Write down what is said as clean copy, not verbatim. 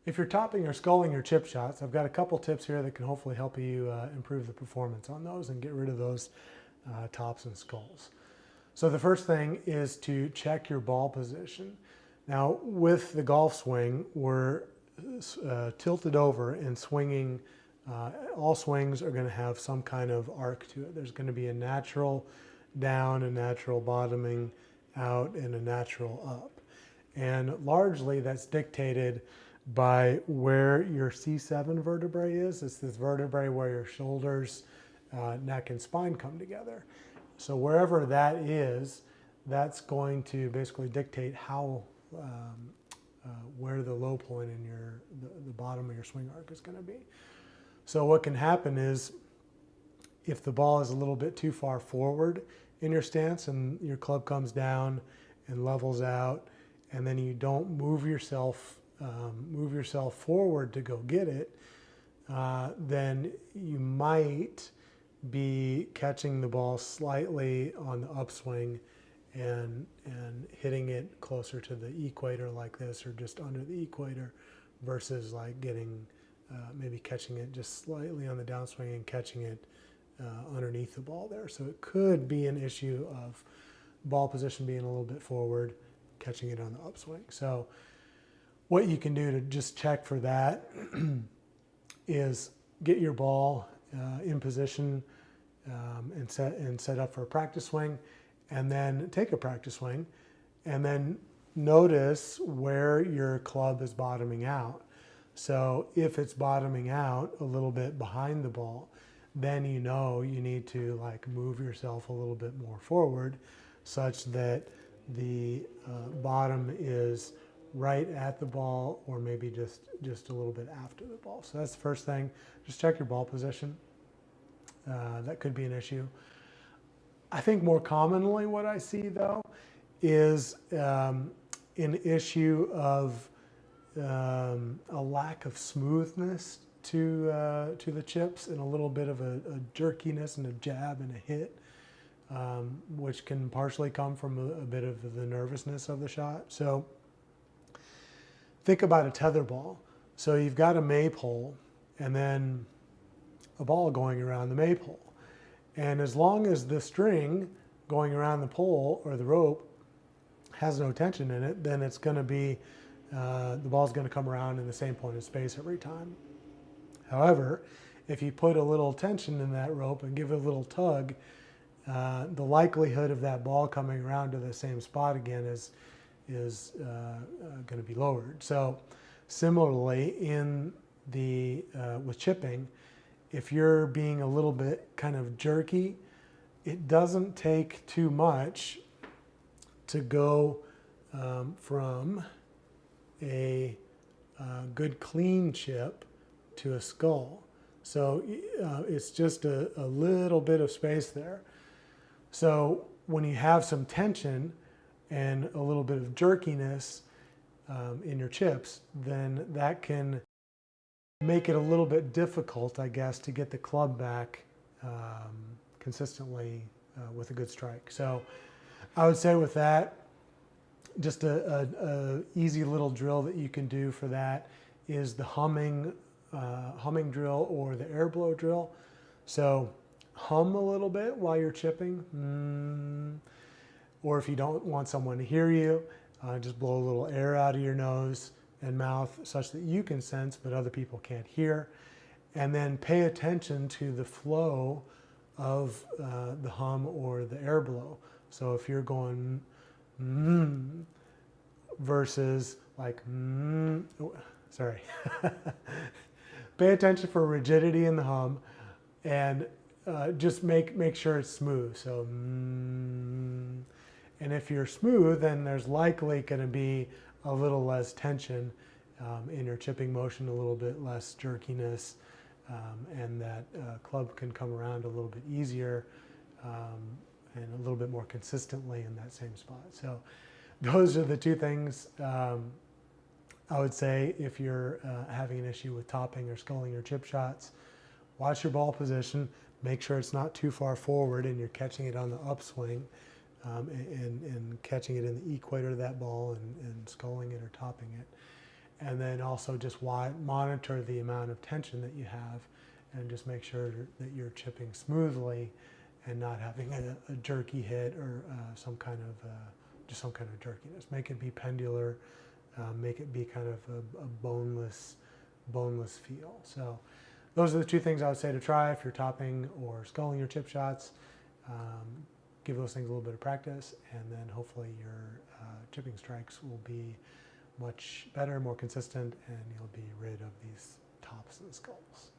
If you're topping or sculling your chip shots, I've got a couple tips here that can hopefully help you improve the performance on those and get rid of those tops and sculls. So the first thing is to check your ball position. Now with the golf swing, we're tilted over and swinging. All swings are going to have some kind of arc to it. There's going to be a natural down, a natural bottoming out, and a natural up. And largely that's dictated by where your C7 vertebrae is. It's this vertebrae where your shoulders, neck, and spine come together. So wherever that is, that's going to basically dictate how, where the low point in the bottom of your swing arc is going to be. So what can happen is if the ball is a little bit too far forward in your stance and your club comes down and levels out, and then you don't move yourself forward to go get it, then you might be catching the ball slightly on the upswing and hitting it closer to the equator like this, or just under the equator, versus like getting maybe catching it just slightly on the downswing and catching it underneath the ball there. So it could be an issue of ball position being a little bit forward, catching it on the upswing. So what you can do to just check for that is get your ball in position and set up for a practice swing, and then take a practice swing, and then notice where your club is bottoming out. So if it's bottoming out a little bit behind the ball, then you know you need to like move yourself a little bit more forward, such that the bottom is right at the ball, or maybe just a little bit after the ball. So that's the first thing. Just check your ball position. That could be an issue. I think more commonly what I see though is an issue of a lack of smoothness to the chips, and a little bit of a jerkiness and a jab and a hit, which can partially come from a bit of the nervousness of the shot. So think about a tether ball. So you've got a maypole and then a ball going around the maypole. And as long as the string going around the pole or the rope has no tension in it, then it's going to be, the ball's going to come around in the same point in space every time. However, if you put a little tension in that rope and give it a little tug, the likelihood of that ball coming around to the same spot again is going to be lowered. So similarly with chipping, if you're being a little bit kind of jerky, it doesn't take too much to go from a good clean chip to a skull. So it's just a little bit of space there. So when you have some tension and a little bit of jerkiness in your chips, then that can make it a little bit difficult, I guess, to get the club back consistently with a good strike. So I would say with that, just a easy little drill that you can do for that is the humming drill or the air blow drill. So hum a little bit while you're chipping, or if you don't want someone to hear you, just blow a little air out of your nose and mouth such that you can sense but other people can't hear. And then pay attention to the flow of the hum or the air blow. So if you're going versus like sorry. Pay attention for rigidity in the hum, and just make sure it's smooth. So and if you're smooth, then there's likely going to be a little less tension in your chipping motion, a little bit less jerkiness, and that club can come around a little bit easier and a little bit more consistently in that same spot. So those are the two things I would say if you're having an issue with topping or sculling your chip shots. Watch your ball position, make sure it's not too far forward and you're catching it on the upswing, and catching it in the equator of that ball and sculling it or topping it. And then also just monitor the amount of tension that you have, and just make sure that you're chipping smoothly and not having a jerky hit or some kind of jerkiness. Make it be pendular, make it be kind of a boneless feel. So those are the two things I would say to try if you're topping or sculling your chip shots. Give those things a little bit of practice, and then hopefully your chipping strikes will be much better, more consistent, and you'll be rid of these tops and skulls.